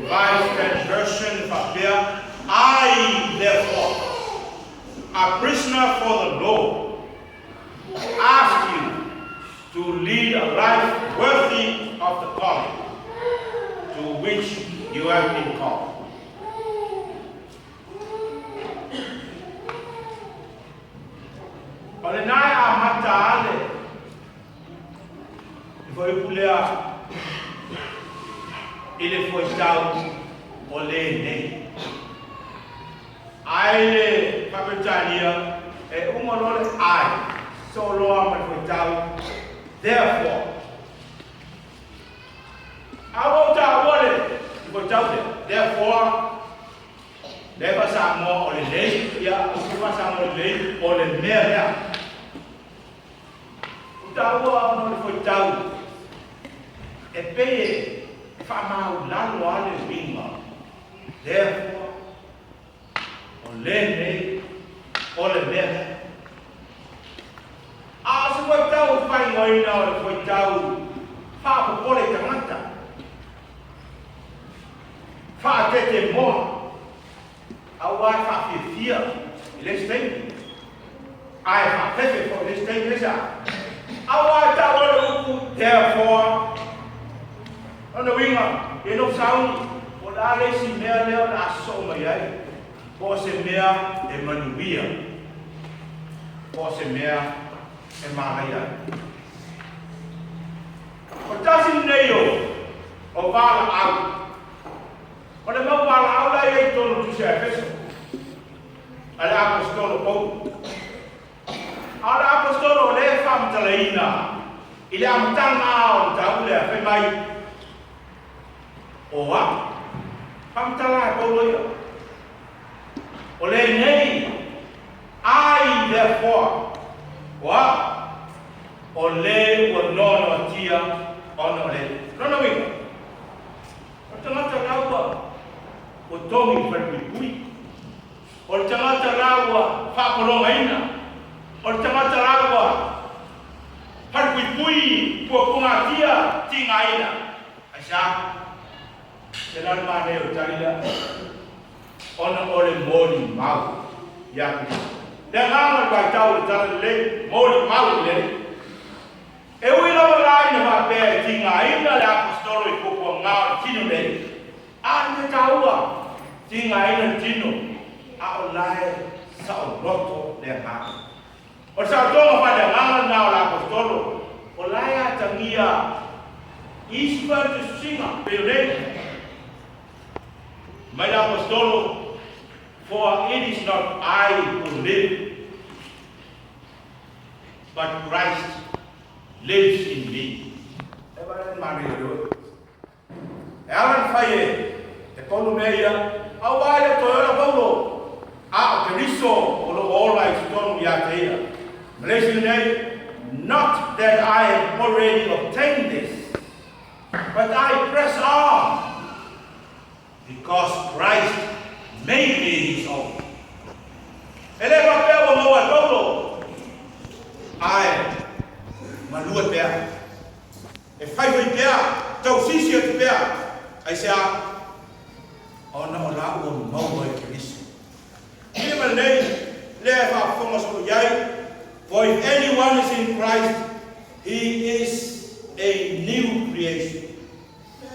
Revised Version, I, therefore, a prisoner for the Lord, ask you to lead a life worthy of the calling to which you have been called. Olenai amatale, foi pulea, ele foi tau olene. Aile papetania, umolole ai, solo amat foi tau. Therefore, I won't tell it, foi tau. Therefore, never sang more on the day, yeah, never sang on the day, on the mere. Utawa no foi tau. E pe fama lalo ale vinga. Therefore, on the mere. As foi tau fai ngoi na foi tau. Fa po pole tamanta. Fa tete mo. Awai fa fia, ele tem. Ai fa pepe for ele tem essa. Awai ta wala therefore. Ono winga, eno sauni, o dale si mea leo na soma yai. Po se mea e manubia. Po se mea e mahaya. O tasi neyo, o vala au. Ora mau wala au lai e tonu tu se Efeso. Ala apostolo Paulo. Ala apostolo le fam talaina. Ile amtanga o taule fe mai. Oa. Fam tala Paulo yo. Ole nei. I therefore. Wa. Ole o nono tia ono le. Nono winga. Tangata lawa o tomi perpipui o tangata lawa whakoro aina o tangata lawa perpipui puapungatia tinga aina asha selan mane o tarila ona ole mori mau ya dengar vai tau tarale mori mau le e wila lai na pe tinga aina la apostolo i popo ngao tino le ane taua tinga aina tino a olai sa roto le ha o sa tonga pa le ngao na la apostolo olai a tangia ispa de singa pele my apostolo for it is not I who live but Christ lives in me. Evan Mario. Evan Faye, the Columbia, how wide the Toyota Polo, Cariso, or all right, Tom Yatea. Malaysian, not that I have already obtained this, but I press on because Christ made me his own. Eleva Pelo Moa Polo. I Malua pea. E fai pea, tau sisi atu pea. Ai sea, ona o la ua maua e Kristo. Ile malei, lea wha whonga so iai, for if anyone is in Christ, he is a new creation.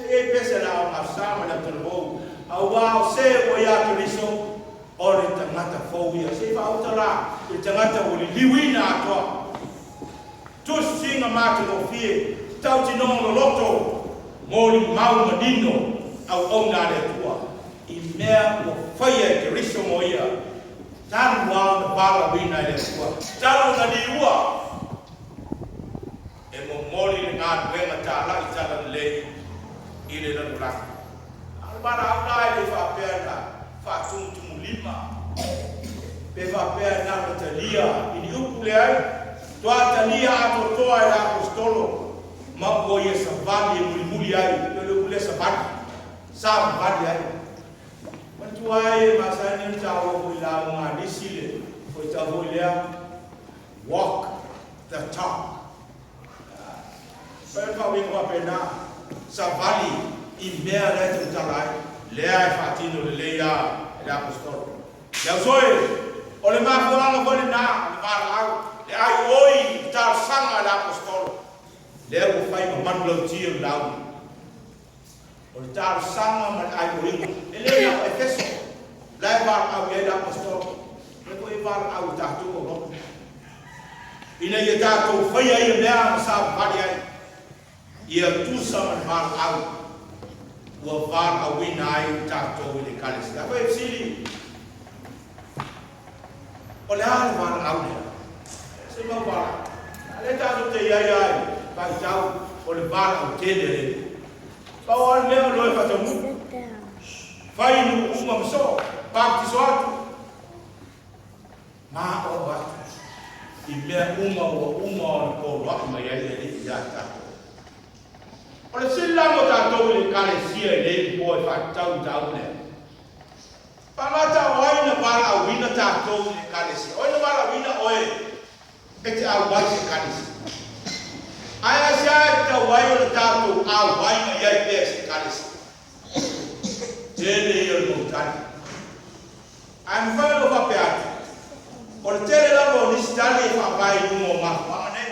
E pese la o masama na tanabou, a wao se o ia Kristo, o re tangata fauia. Se wha utala, e tangata o li liwina atoa. Tus singa mate no fie, tau tino loto, moli mau madino, au ona le tua. I mea o whaia ke riso moia, taru wao na bala wina le tua. Taru na diua, e mo moli le ngā wenga tā lai tala lei, i le lanu laki. Alabara au lai le whapea na, whatuntumu lima. Pe whapea na matalia, i ni upu le ai, toa lia ato toa e apostolo ma o ye savali e muli ai le le savali savali ai matua e masani tau o la ma disile foi tau le walk the talk per fa wi ko pena savali i mea le tu talai lea fatino le leia le apostol le soe o le mafuanga bone na mar au le ai oi tar sanga le apostol le o fai man lo tio lau o tar sanga man ai oi le leia efeso le var au le apostol le ko var au ta tu o ina ye ta ko fai ai le sa bari ai ia tu sama mar au wa var a winai ta to le kalis da ko sili o le ala var au le se ma va le ta to te ia ia ba tau o le var au te le pa o le lo fa to mu fai no uma so pa ti so ma o va i me uma ko wa ma ia le ia ta o le sila mo tātou le kare sia le po e whakatau tau ne. Pamata o aina wala wina tātou le kare sia. O aina wala wina oe e te au wai se kare sia. Aia sia e te wai o le tātou au wai na iai pēr se kare sia. Tēne i o le moutani. Ai mwhai o whape atu. O le tere lama o nisi tali e whapai numo mahu. Anga nei.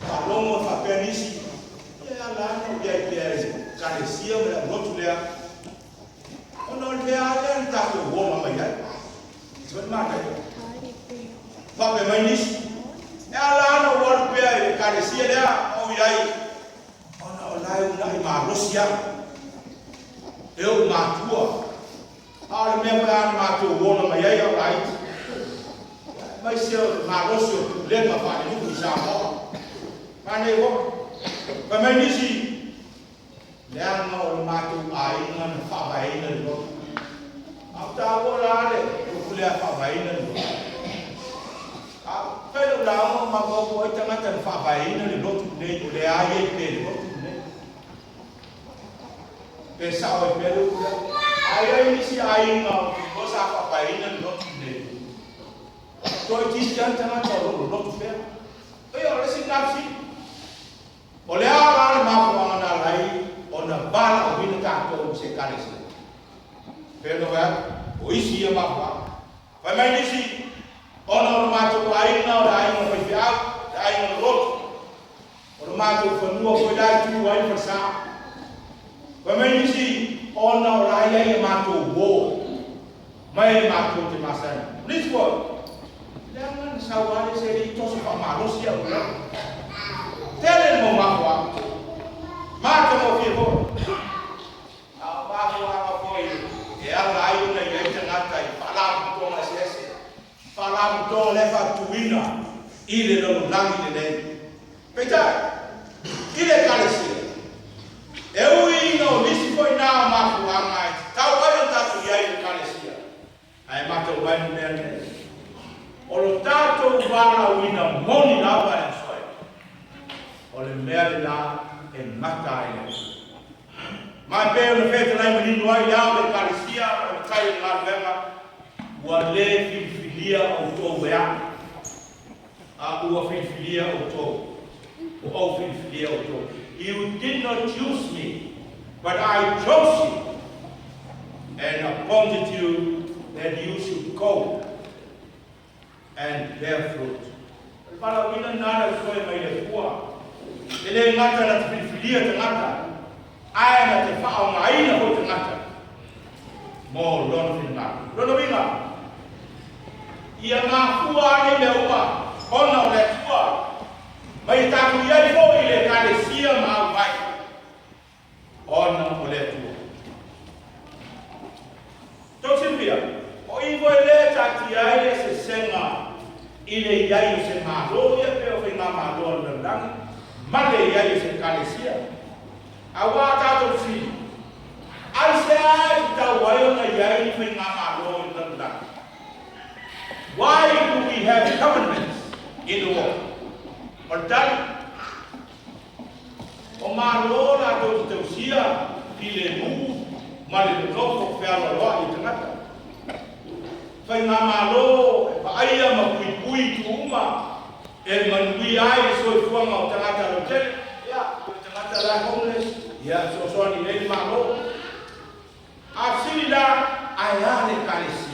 Whalongo whape nisi. Lana o ia pia kare sia me rotu lea ono lea le ta ko woma mai ai so ma ka va pe mai nis e lana o war pia kare sia lea o iai ono lai una i ma rosia e o ma tua a me va ma to woma mai ai o ai mai se ma rosio le ma fa ni ku sa mo ma ne wo pa mai nisi leanga o matu ainga na whabaina lo au ta ora le o kule whabaina lo a pelo lao ma go ko tanga tan whabaina lo tu le o le ai pe lo tu le pe sa o pelo ai nisi ainga o sa whabaina lo tu le to ti tanga lo tu pe e ora si napsi o le ala le mafuanga na lai o na bala o vina tātou se kare se. Pero wea, o isi ia mafua. Pai mai nisi, o na o mātou aina o le aina o whaifiau, le aina o roto. O na mātou whanua koe lai tu aina whasa. Pai mai nisi, o na o lai ai mātou wō. Mai e mātou te masai. Nisi koe, le angan sauare se ri toso wha marosia o lai. Tele mo mafua. Mata mo fie ho. A mafua ma foi. E ala ai una i ngata i pala to na sese. Pala to le fa tuina. Ile lo langi le nei. Peta. Ile kalesi. E ui no nisi foi na mafua mai. Tau vai ta tu ia ile kalesi. Ai mata vai no nei. O lo tato vara wina moni na va o le mea le la e mata ai le. Mai pe o le fete lai maninu ai au le karesia o le kai ngā wenga ua le filfilia o tō wea. A ua filfilia o tō. O au filfilia o tō. You did not choose me, but I chose you and appointed you that you should go and bear fruit. Para wina nara soe mai le fua. Ele ngata na filfilia te ngata. Ai na te whao ngaina ho te ngata. Mo lono whina. Lono whina. Ia ngā fua ane le ua. Ona o le fua. Mai tāku iai fo i le kare sia ma au vai. Ona o le tua. Tau simpia. O iwo e le tāti ai le se senga. I le iai o se mālo. Ia peo whi ngā mālo o le langi. Male ia se kalesia. Awa tato si. Ai se ai ta wayo na ia ni ngā malo in the land. Why do we have covenants in the world? But that o malo la do te usia ki le mu male no ko fe ala lo i tangata. Fai ngā malo pa aia ma kui tu uma. E manui ai so i fuanga o tangata lo tele. Ya, o tangata la homeless. Ya, so ni le malo. Ayale Kalesia.